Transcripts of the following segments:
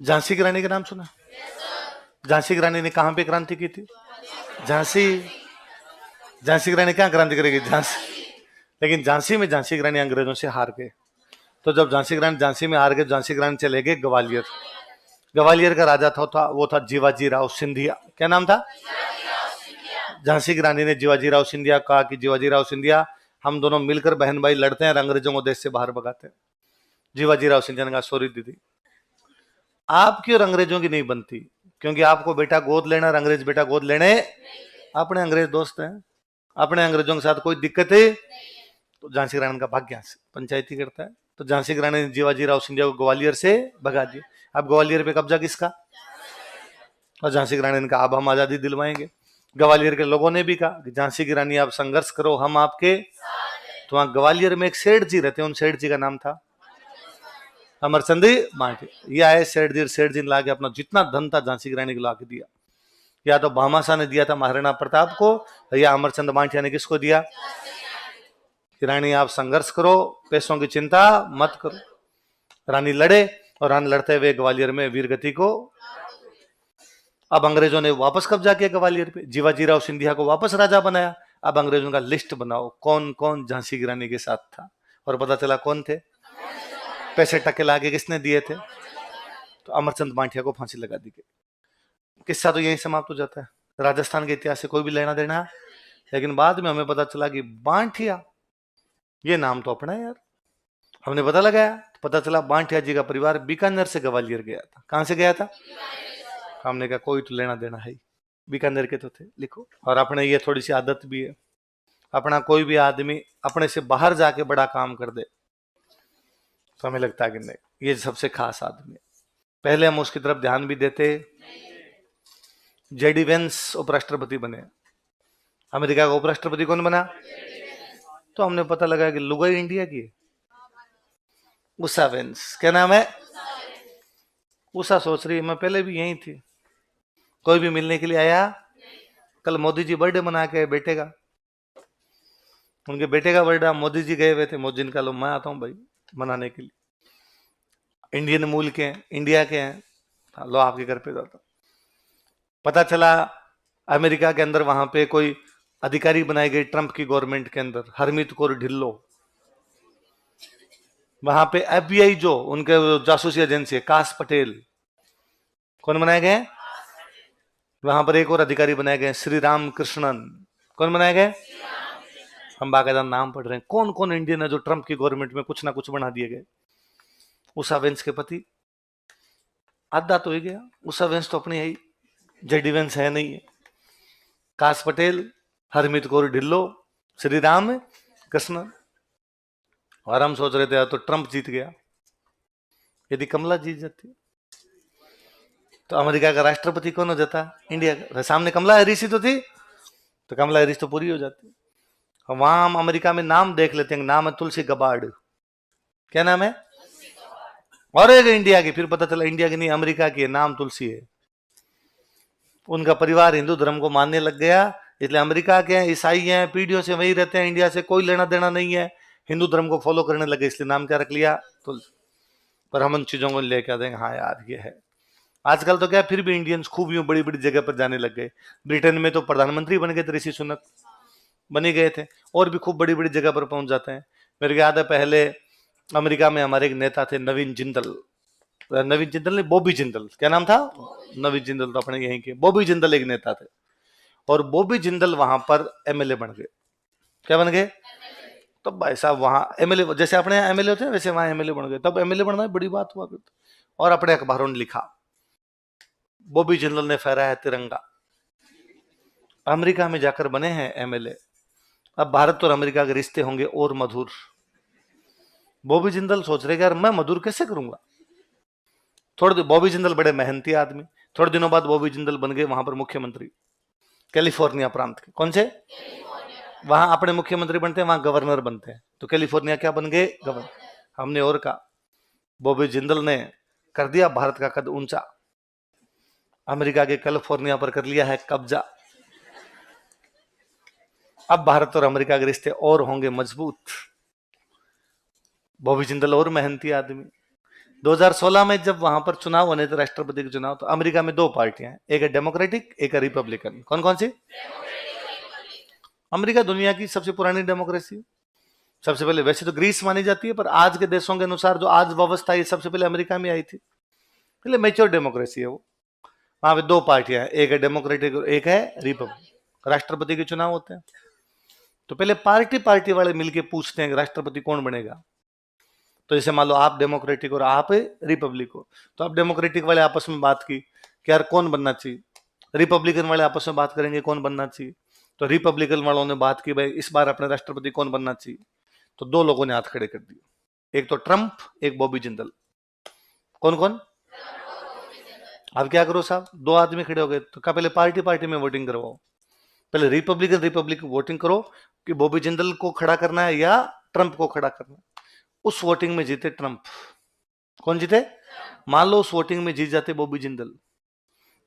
झांसी की रानी का नाम सुना? झांसी की रानी ने कहां पे क्रांति की थी? झांसी। झांसी की रानी क्या क्रांति करेगी? झांसी। लेकिन झांसी में झांसी की रानी अंग्रेजों से हार गए। तो जब झांसी की रानी झांसी में हार गए, झांसी की रानी चले गए ग्वालियर। ग्वालियर का राजा था वो था जीवाजी राव सिंधिया। क्या नाम था? झांसी की रानी ने जीवाजी राव सिंधिया कहा कि जीवाजी राव सिंधिया, हम दोनों मिलकर बहन भाई लड़ते हैं और अंग्रेजों को देश से बाहर भगाते हैं। जीवाजी राव सिंधिया ने कहा सॉरी दीदी, आपकी और अंग्रेजों की नहीं बनती, क्योंकि आपको बेटा गोद लेना और अंग्रेज बेटा गोद लेने, अपने अंग्रेज दोस्त हैं, अपने अंग्रेजों के साथ कोई दिक्कत है। तो झांसी की रानी का भाग्य यहाँ से पंचायती करता है। तो झांसी की रानी ने जीवाजी राव सिंधिया को ग्वालियर से भगा दिया। अब ग्वालियर पे कब्जा किसका? और झांसी की रानी ने कहा अब हम आजादी दिलवाएंगे। ग्वालियर के लोगों ने भी कहा कि झांसी की रानी आप संघर्ष करो, हम आपके। तो वहां ग्वालियर में एक सेठ जी रहते, उन सेठ जी का नाम था अमरचंद मांझी। ये आए सेठ जी, सेठ जी ने लाके अपना जितना धन था झांसी की रानी को लाके दिया। या तो भामाशाह ने दिया था महाराणा प्रताप को, या अमरचंद मांझिया ने किसको दिया? कि रानी आप संघर्ष करो, पैसों की चिंता मत करो। रानी लड़े और रानी लड़ते हुए ग्वालियर में वीरगति को। अब अंग्रेजों ने वापस कब्जा किया ग्वालियर पे, जीवाजी राव सिंधिया को वापस राजा बनाया। अब अंग्रेजों का लिस्ट बनाओ कौन कौन झांसी की रानी के साथ था, और पता चला कौन थे। पैसे टके लाके किसने दिए थे? तो अमरचंद मांझिया को फांसी लगा दी गई। किस्सा तो यही समाप्त हो जाता है। राजस्थान के इतिहास से कोई भी लेना देना। लेकिन बाद में हमें पता चला कि बांठिया ये नाम तो अपना है यार। हमने पता लगाया तो पता चला बांठिया जी का परिवार बीकानेर से ग्वालियर गया था। कहां से गया था? हमने कहा कोई तो लेना देना है, बीकानेर के तो थे, लिखो। और अपने ये थोड़ी सी आदत भी है, अपना कोई भी आदमी अपने से बाहर जाके बड़ा काम कर दे तो हमें लगता है कि नहीं ये सबसे खास आदमी है, पहले हम उसकी तरफ ध्यान भी देते। जेडी वेंस उपराष्ट्रपति बने, अमेरिका का उपराष्ट्रपति कौन बना? तो हमने पता लगा कि लुगाई इंडिया की है, उषा वेंस। क्या नाम है? उषा सोच रही है मैं पहले भी यही थी, कोई भी मिलने के लिए आया। कल मोदी जी बर्थडे मना के बेटे का, उनके बेटे का बर्थडे, मोदी जी गए हुए थे। मोदी जी का लो मैं आता हूँ भाई मनाने के लिए, इंडियन मूल के हैं, इंडिया के हैं, लो आपके घर पे जाता। पता चला अमेरिका के अंदर वहां पे कोई अधिकारी बनाई गई ट्रंप की गवर्नमेंट के अंदर, हरमीत कौर ढिल्लो। वहां पे एफबीआई जो उनके जासूसी एजेंसी है, काश पटेल। कौन बनाए गए? वहां पर एक और अधिकारी बनाए गए श्री राम कृष्णन। कौन बनाए गए? हम बाकायदा नाम पढ़ रहे हैं कौन कौन इंडियन है जो ट्रंप की गवर्नमेंट में कुछ ना कुछ बना दिए गए। उषा वेंस के पति, आधा तो ही गया। उषा वेंस तो अपनी है ही, जेडी वेंस है नहीं है। काश पटेल, हरमीत कौर ढिल्लो, श्री राम कृष्ण। और हम सोच रहे थे तो ट्रंप जीत गया। यदि कमला जीत जाती तो अमेरिका का राष्ट्रपति कौन हो जाता? इंडिया का। सामने कमला हैरिस ही तो थी, तो कमला हैरिस तो पूरी हो जाती। वहां हम अमेरिका में नाम देख लेते हैं, नाम है तुलसी गबार्ड। क्या नाम है? और एक इंडिया की, फिर पता चला इंडिया की नहीं अमेरिका की है, नाम तुलसी है। उनका परिवार हिंदू धर्म को मानने लग गया, इसलिए अमेरिका के हैं, ईसाई हैं, पीढ़ियों से वही रहते हैं, इंडिया से कोई लेना देना नहीं है, हिंदू धर्म को फॉलो करने लगे, इसलिए नाम क्या रख लिया? तुलसी। पर हम उन चीजों को लेकर देंगे, हाँ यार ये है। आजकल तो क्या फिर भी इंडियंस खूब यूं बड़ी बड़ी जगह पर जाने लग गए। ब्रिटेन में तो प्रधानमंत्री बन गए थे, ऋषि सुनक बने गए थे, और भी खूब बड़ी बड़ी जगह पर पहुंच जाते हैं। मेरे को याद है पहले अमेरिका में हमारे एक नेता थे नवीन जिंदल, नवीन जिंदल ने बॉबी जिंदल, क्या नाम था? नवीन जिंदल तो अपने यहीं के, बॉबी जिंदल एक नेता थे। और बॉबी जिंदल वहां पर एमएलए बन गए। क्या बन गए? तब भाई साहब वहां एमएलए, जैसे अपने यहाँ एमएलए होते हैं वैसे वहां एमएलए बन गए। तब एमएलए बनना बड़ी बात हुआ करती। और अपने अखबारों ने लिखा बॉबी जिंदल ने फहराया तिरंगा, अमेरिका में जाकर बने हैं एमएलए, अब भारत और अमेरिका के रिश्ते होंगे और मधुर। बॉबी जिंदल सोच रहे यार मैं मधुर कैसे करूंगा। थोड़े बॉबी जिंदल बड़े मेहनती आदमी, थोड़े दिनों बाद बॉबी जिंदल बन गए वहां पर मुख्यमंत्री, कैलिफोर्निया प्रांत के। कौन से? वहां अपने मुख्यमंत्री बनते हैं, वहां गवर्नर बनते हैं, तो कैलिफोर्निया क्या बन गए? गवर्नर। हमने और कहा बॉबी जिंदल ने कर दिया भारत का कद ऊंचा, अमेरिका के कैलिफोर्निया पर कर लिया है कब्जा, अब भारत और अमेरिका के रिश्ते और होंगे मजबूत। बॉबी जिंदल और मेहनती आदमी, 2016 में जब वहां पर चुनाव होने थे, राष्ट्रपति के चुनाव, तो अमेरिका में दो पार्टियां हैं, एक है डेमोक्रेटिक, एक है रिपब्लिकन। कौन कौन सी? अमेरिका दुनिया की सबसे पुरानी डेमोक्रेसी। सबसे पहले वैसे तो ग्रीस मानी जाती है, पर आज के देशों के अनुसार जो आज व्यवस्था है सबसे पहले अमेरिका में आई थी। पहले मेच्योर डेमोक्रेसी है वो। वहां पे दो पार्टियां हैं, एक है डेमोक्रेटिक और एक है रिपब्लिक। राष्ट्रपति के चुनाव होते हैं तो पहले पार्टी पार्टी वाले मिलके पूछते हैं कि राष्ट्रपति कौन बनेगा। तो जैसे मान लो आप डेमोक्रेटिक और आप रिपब्लिक हो, तो आप डेमोक्रेटिक वाले आपस में बात की कि यार कौन बनना चाहिए, रिपब्लिकन वाले आपस में बात करेंगे कौन बनना चाहिए। तो रिपब्लिकन वालों ने बात की भाई इस बार अपने राष्ट्रपति कौन बनना चाहिए, तो दो लोगों ने हाथ खड़े कर दिए, एक तो ट्रंप, एक बॉबी जिंदल। कौन कौन? अब क्या करो साहब, दो आदमी खड़े हो गए, तो क्या पहले पार्टी पार्टी में वोटिंग करवाओ, पहले रिपब्लिकन वोटिंग करो कि बॉबी जिंदल को खड़ा करना है या ट्रंप को खड़ा करना है। उस वोटिंग में जीते ट्रंप। कौन जीते? मान लो उस वोटिंग में जीत जाते बॉबी जिंदल,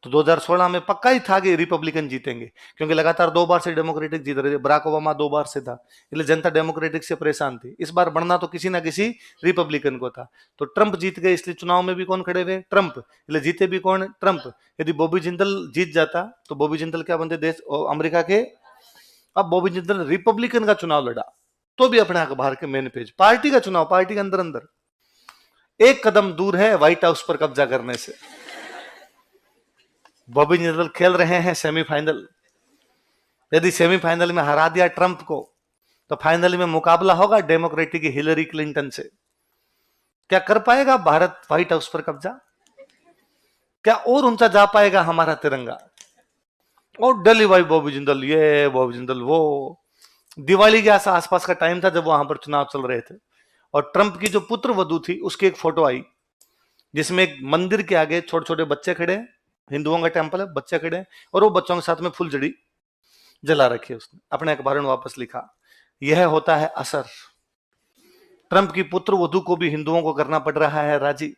तो 2016 में पक्का ही था कि रिपब्लिकन जीतेंगे, क्योंकि लगातार दो बार से डेमोक्रेटिक जीत रहे थे। बराक ओबामा दो बार से था, इसलिए जनता डेमोक्रेटिक से परेशान थी। इस बार बढ़ना तो किसी ना किसी रिपब्लिकन को था, तो ट्रंप जीत गए, इसलिए चुनाव में भी कौन खड़े हुए? ट्रंप। इसलिए जीते भी कौन? ट्रंप। यदि बॉबी जिंदल जीत जाता तो बॉबी जिंदल क्या बनते? देश अमेरिका के। अब बॉबी जिंदल रिपब्लिकन का चुनाव लड़ा तो भी अपने अखबार के मेन पेज, पार्टी का चुनाव, पार्टी के अंदर अंदर, एक कदम दूर है व्हाइट हाउस पर कब्जा करने से। बॉबी जिंदल खेल रहे हैं सेमीफाइनल। यदि सेमीफाइनल में हरा दिया ट्रंप को, तो फाइनल में मुकाबला होगा डेमोक्रेटिक की हिलरी क्लिंटन से। क्या कर पाएगा भारत व्हाइट हाउस पर कब्जा? क्या और ऊंचा जा पाएगा हमारा तिरंगा? और दिल्ली भाई बॉबी जिंदल ये, बॉबी जिंदल वो। दिवाली के आसपास का टाइम था जब वहां पर चुनाव चल रहे थे, और ट्रंप की जो पुत्र वधू थी उसकी एक फोटो आई, जिसमें एक मंदिर के आगे छोटे छोटे बच्चे खड़े, हिंदुओं का टेंपल है, बच्चे खड़े, और वो बच्चों के साथ में फुलझड़ी जला रखी है। उसने अपने अखबार में वापस लिखा, यह होता है असर, ट्रंप की पुत्र वधू को भी हिंदुओं को करना पड़ रहा है राजी,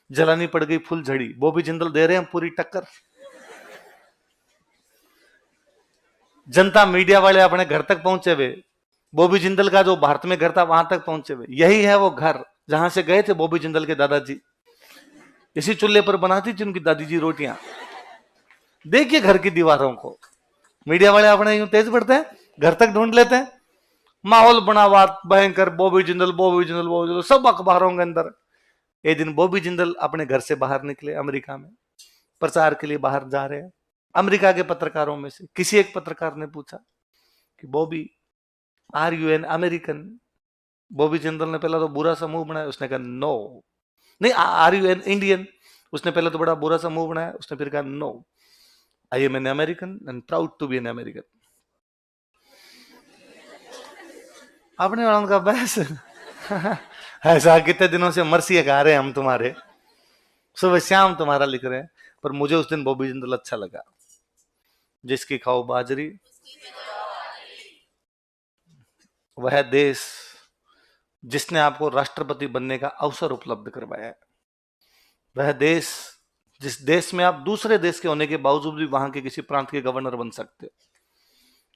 जलानी पड़ गई फुलझड़ी, बॉबी जिंदल दे रहे हैं पूरी टक्कर। जनता मीडिया वाले अपने घर तक पहुंचे हुए, बॉबी जिंदल का जो भारत में घर था वहां तक पहुंचे हुए। यही है वो घर जहां से गए थे बॉबी जिंदल के दादाजी। इसी चूल्हे पर बनाती थी उनकी दादी जी रोटियां। देखिए घर की दीवारों को, मीडिया वाले अपने यूं तेज बढ़ते हैं, घर तक ढूंढ लेते हैं। माहौल बना हुआ भयंकर, बॉबी जिंदल बॉबी जिंदल बॉबी जिंदल, सब अखबारों के अंदर। एक दिन बॉबी जिंदल अपने घर से बाहर निकले, अमेरिका में प्रचार के लिए बाहर जा रहे हैं। अमेरिका के पत्रकारों में से किसी एक पत्रकार ने पूछा कि Bobby are you an American? Bobby Jindal ने पहला तो बुरा सा मुंह बनाया, उसने कहा नो। नहीं, आर यू एन इंडियन? उसने पहले तो बड़ा बुरा सा मुंह बनाया, उसने फिर कहा no, I am an American and proud to be an American. अपने वालों का बहस ऐसा कितने दिनों से मर्सी गा रहे हैं हम तुम्हारे, सुबह शाम तुम्हारा लिख रहे हैं। पर मुझे उस दिन बॉबी जिंदल अच्छा लगा, जिसकी खाओ बाजरी वह देश जिसने आपको राष्ट्रपति बनने का अवसर उपलब्ध करवाया है, वह देश जिस देश में आप दूसरे देश के होने के बावजूद भी वहां के किसी प्रांत के गवर्नर बन सकते,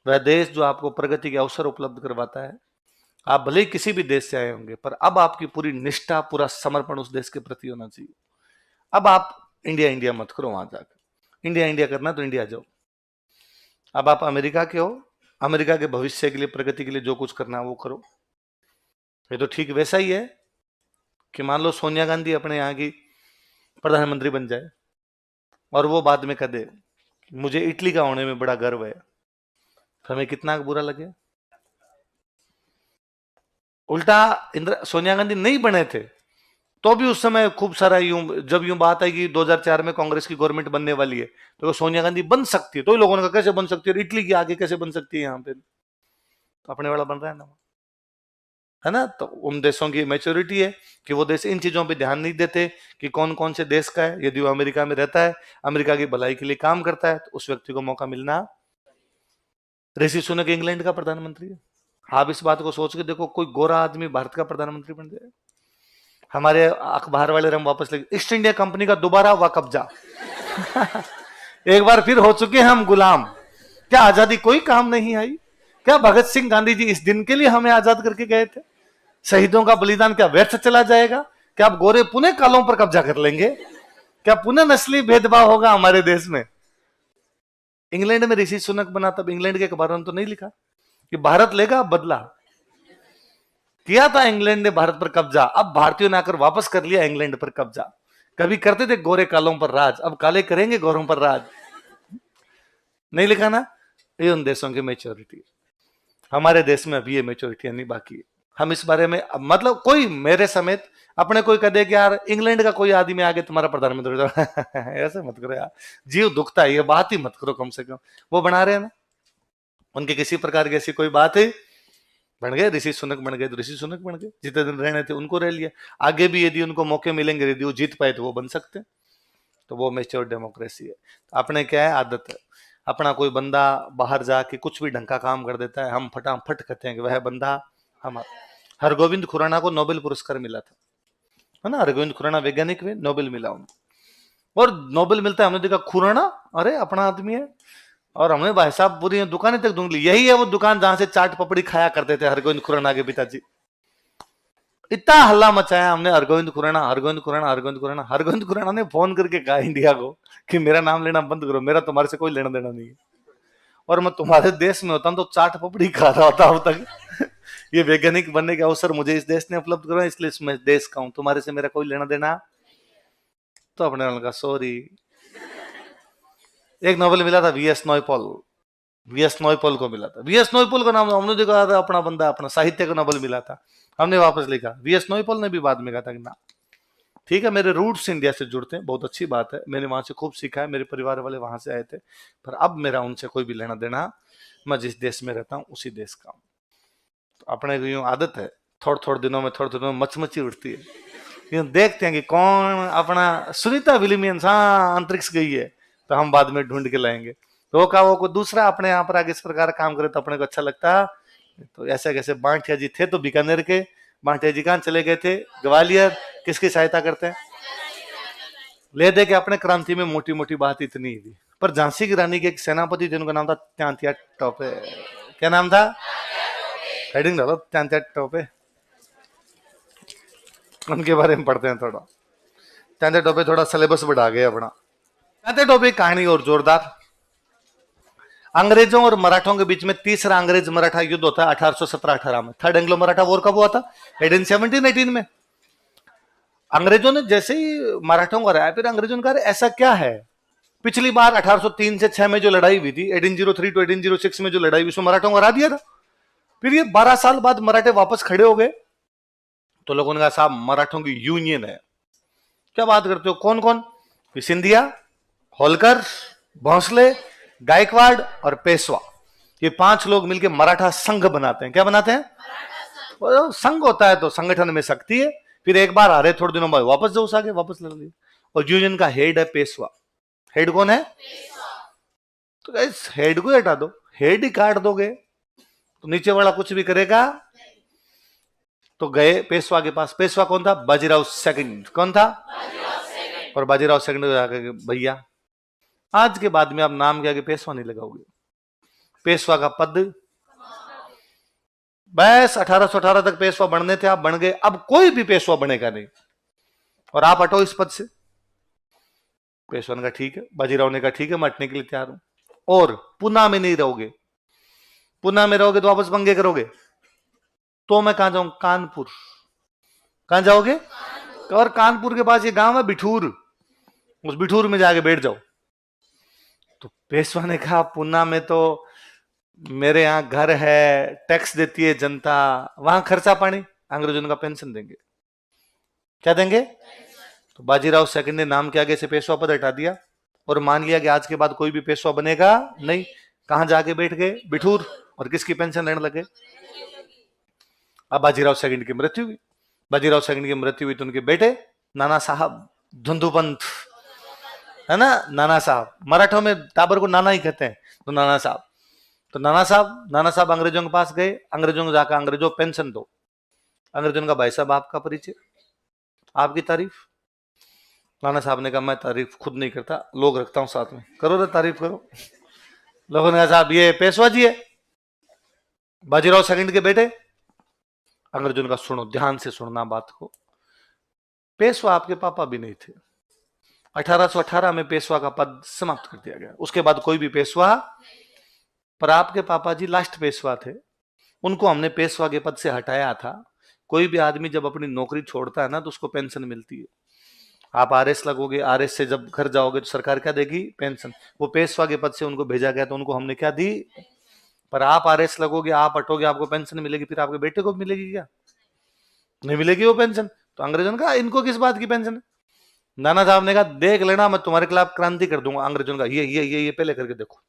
वह देश जो आपको प्रगति के अवसर उपलब्ध करवाता है। आप भले ही किसी भी देश से आए होंगे, पर अब आपकी पूरी निष्ठा, पूरा समर्पण उस देश के प्रति होना चाहिए। अब आप इंडिया इंडिया मत करो, वहां जाकर इंडिया इंडिया करना तो इंडिया जाओ। अब आप अमेरिका के हो, अमेरिका के भविष्य के लिए, प्रगति के लिए जो कुछ करना है वो करो। ये तो ठीक वैसा ही है कि मान लो सोनिया गांधी अपने यहाँ की प्रधानमंत्री बन जाए और वो बाद में कह दे मुझे इटली का होने में बड़ा गर्व है, तो हमें कितना बुरा लगे। उल्टा सोनिया गांधी नहीं बने थे तो भी उस समय खूब सारा जब यूं बात आई कि 2004 में कांग्रेस की गवर्नमेंट बनने वाली है, तो सोनिया गांधी बन सकती है, तो लोगों ने कहा कैसे बन सकती है, इटली की आगे कैसे बन सकती है यहाँ पे, तो अपने वाला बन रहा है ना, है ना। तो उन देशों की मैच्योरिटी है कि वो देश इन चीजों पे ध्यान नहीं देते कि कौन कौन से देश का है। यदि वो अमेरिका में रहता है, अमेरिका की भलाई के लिए काम करता है, तो उस व्यक्ति को मौका मिलना। ऋषि सुनक इंग्लैंड का प्रधानमंत्री है। आप इस बात को सोच के देखो, कोई गोरा आदमी भारत का प्रधानमंत्री बन जाए। हमारे अखबार वाले रंग वापस लेके, ईस्ट इंडिया कंपनी का दोबारा हुआ कब्जा एक बार फिर हो चुके हैं हम गुलाम। क्या आजादी कोई काम नहीं आई? क्या भगत सिंह गांधी जी इस दिन के लिए हमें आजाद करके गए थे? शहीदों का बलिदान क्या व्यर्थ चला जाएगा? क्या अब गोरे पुनः कालों पर कब्जा कर लेंगे? क्या पुनः नस्ली भेदभाव होगा हमारे देश में? इंग्लैंड में ऋषि सुनक बना, तब इंग्लैंड के अखबारों ने तो नहीं लिखा कि भारत लेगा बदला? किया था इंग्लैंड ने भारत पर कब्जा, अब भारतीयों ने आकर वापस कर लिया इंग्लैंड पर कब्जा। कभी करते थे गोरे कालों पर राज, अब काले करेंगे गोरों पर राज। नहीं लिखा ना? ये उन देशों की मेच्योरिटी। हमारे देश में अभी ये मेच्योरिटी नहीं बाकी है। हम इस बारे में मतलब कोई मेरे समेत अपने कोई कह दे कि यार इंग्लैंड का कोई आदमी आगे तुम्हारा प्रधानमंत्री ऐसे मत करो यार, जीव दुखता है, ये बात ही मत करो कम से कम। वो बना रहे हैं ना, उनके किसी प्रकार की ऐसी कोई बात है, बन गए ऋषि सुनक बन गए तो ऋषि सुनक बन गए, जितने दिन रहने थे उनको रह लिया। आगे भी यदि उनको मौके मिलेंगे, यदि वो जीत पाए तो वो बन सकते हैं। तो वो मेच्योर डेमोक्रेसी है। अपने क्या है आदत है, अपना कोई बंदा बाहर जाके कुछ भी ढंग का काम कर देता है, हम फटाफट कहते हैं कि वह बंदा हमारा। हरगोविंद खुराना को नोबेल पुरस्कार मिला था, है ना? हरगोविंद खुराना वैज्ञानिक में नोबेल मिला उनको, और नोबेल मिलता है, हमने देखा खुराना अरे अपना आदमी है, और हमने भाई साहब पूरी दुकानें तक ढूंढ ली। यही है वो दुकान जहां से चाट पपड़ी खाया करते थे हरगोविंद खुराना के पिताजी। इतना हल्ला मचाया हमने, हरगोविंद खुराना हरगोविंद खुराना हरगोविंद खुराना। हरगोविंद खुराना ने फोन करके कहा इंडिया को कि मेरा नाम लेना बंद करो, मेरा तुम्हारे से कोई लेना देना नहीं है, और मैं तुम्हारे देश में होता तो चाट पपड़ी खा रहा होता अब तक। ये वैज्ञानिक बनने के अवसर मुझे इस देश ने उपलब्ध करा, इसलिए मैं देश का हूं, तुम्हारे से मेरा कोई लेना देना। तो अपने उनका सॉरी। एक नोबेल मिला था वीएस नॉयपॉल, वीएस नॉयपॉल को मिला था। वीएस नॉयपॉल का नाम हमने देखा था, अपना बंदा, अपना साहित्य का नोबेल मिला था, हमने वापस लिखा। वीएस नॉयपॉल ने भी बाद में कहा था कि ना ठीक है, मेरे रूट्स इंडिया से जुड़ते हैं, बहुत अच्छी बात है, मैंने वहां से खूब सीखा है, मेरे परिवार वाले वहां से आए थे, पर अब मेरा उनसे कोई भी लेना देना, मैं जिस देश में रहता हूँ उसी देश का हूँ। तो अपने को यूं आदत है, थोड़े थोड़े दिनों में मचमची उठती है, यूं देखते हैं कि कौन अपना सुनीता विलियम्स हाँ अंतरिक्ष गई है, तो हम बाद में ढूंढ के लाएंगे। तो वो को दूसरा अपने यहाँ पर आगे इस प्रकार काम करे तो अपने को अच्छा लगता। तो ऐसे कैसे बांटिया जी थे तो बीकानेर के, बांटिया जी कहाँ चले गए थे? ग्वालियर। किसकी सहायता करते हैं? ले दे के अपने क्रांति में मोटी मोटी बात इतनी थी, पर झांसी की रानी के एक सेनापति जिनका नाम था तांतिया टोपे, क्या नाम था? हेडिंग डालो, तांतिया टोपे, उनके बारे में पढ़ते हैं थोड़ा। तांतिया टोपे थोड़ा सिलेबस बढ़ा गए अपना। तांतिया टोपे कहानी और जोरदार। अंग्रेजों और मराठों के बीच में तीसरा अंग्रेज मराठा युद्ध होता है 1817-18 में। थर्ड एंग्लो मराठा वॉर कब हुआ था? 1817-18 में। अंग्रेजों ने जैसे ही मराठों को हराया, फिर अंग्रेजों ने कहा ऐसा क्या है, पिछली बार 1803 से 6 में जो लड़ाई हुई थी, 1803 टू 1806 में जो लड़ाई हुई, उसमें मराठों को हरा दिया था। फिर ये 12 साल बाद मराठे वापस खड़े हो गए, तो लोगों ने कहा साहब मराठों की यूनियन है। क्या बात करते हो? कौन कौन? सिंधिया, होलकर, भोंसले, गायकवाड़ और पेशवा, ये 5 लोग मिलकर मराठा संघ बनाते हैं। क्या बनाते हैं? संघ होता है तो संगठन में शक्ति है। फिर एक बार आ रहे, थोड़े दिनों बाद वापस जो आगे वापस लड़ लिए, और यूनियन का हेड है पेशवा। हेड कौन है? तो इस हेड को हटा दो, हेड ही काट दोगे तो नीचे वाला कुछ भी करेगा। तो गए पेशवा के पास। पेशवा कौन था? बाजीराव सेकंड। कौन था? और बाजीराव सेकंड को जाकर भैया आज के बाद में आप नाम के आगे पेशवा नहीं लगाओगे, पेशवा का पद बस 1818 तक पेशवा बनने थे, आप बन गए, अब कोई भी पेशवा बनेगा नहीं, और आप हटो इस पद से। पेशवा ने कहा ठीक है, बाजीराव ने कहा ठीक है, मैं हटने के लिए तैयार हूं, और पुणे में नहीं रहोगे, पुणे में रहोगे तो वापस पंगे करोगे, तो मैं कहां जाऊं? कानपुर। कहां जाओगे? और कानपुर के पास ये गांव है बिठूर, उस बिठूर में जाके बैठ जाओ। तो पेशवा ने कहा पुणे में तो मेरे यहाँ घर है, टैक्स देती है जनता, वहां खर्चा पानी अंग्रेजों का पेंशन देंगे। क्या देंगे? तो बाजीराव सेकंड ने नाम के आगे से पेशवा पद हटा दिया और मान लिया कि आज के बाद कोई भी पेशवा बनेगा नहीं। कहां जाके बैठ गए? बिठूर। और किसकी पेंशन लेने लगे? अब बाजीराव सेकंड की मृत्यु हुई। बाजीराव सेकंड की मृत्यु हुई तो उनके बेटे नाना साहब धुंधुपंत, है ना, नाना साहब, मराठों में टाबर को नाना ही कहते हैं, तो नाना साहब, तो नाना साहब अंग्रेजों के पास गए। अंग्रेजों को जाकर अंग्रेजों पेंशन दो। अंग्रेजों का भाई साहब आपका परिचय, आपकी तारीफ। नाना साहब ने कहा मैं तारीफ खुद नहीं करता, लोग रखता हूं साथ में, करो ना तारीफ करो। लोगों ने कहा साहब ये पेशवा जी है, बाजीराव सेकंड के बेटे। अंग्रेजों का सुनो, ध्यान से सुनना बात को, पेशवा आपके पापा भी नहीं थे। 1818 में पेशवा का पद समाप्त कर दिया गया, उसके बाद कोई भी पेशवा, पर आपके पापा जी लास्ट पेशवा थे, उनको हमने पेशवा के पद से हटाया था। कोई भी आदमी जब अपनी नौकरी छोड़ता है ना तो उसको पेंशन मिलती है। आप आरएस लगोगे, आरएस से जब घर जाओगे तो सरकार क्या देगी? पेंशन। वो पेशवा के पद से उनको भेजा गया तो उनको हमने क्या दी? पर आप आरएस लगोगे, आप हटोगे, आपको पेंशन मिलेगी, फिर आपके बेटे को मिलेगी क्या? नहीं मिलेगी वो पेंशन। तो अंग्रेजों ने कहा इनको किस बात की पेंशन है? नाना साहब ने कहा देख लेना, मैं तुम्हारे खिलाफ क्रांति कर दूंगा। अंग्रेजों ने कहा ये पहले करके देखो,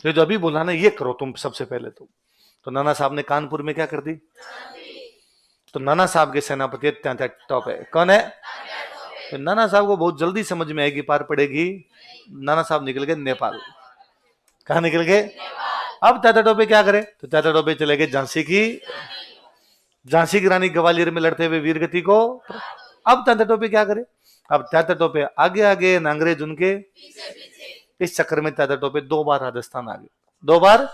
ये जो अभी बोला ना ये करो तुम सबसे पहले। तो नाना साहब ने कानपुर में क्या कर दी? तो नाना साहब के सेनापति टॉप है, कौन है? तो नाना साहब को बहुत जल्दी समझ में आएगी, पार पड़ेगी। नाना साहब निकल गए नेपाल। कहां निकल गए? अब तात्या टोपे क्या करे? तो तात्या टोपे चले गए झांसी की रानी ग्वालियर में लड़ते हुए वीरगति को। अब तात्या टोपे क्या करे? अब तात्या टोपे आगे आगे न अंग्रेज उनके इस चक्कर में तात्या टोपे 2 बार राजस्थान आ गए, 2 बार।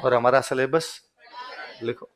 और हमारा सिलेबस लिखो।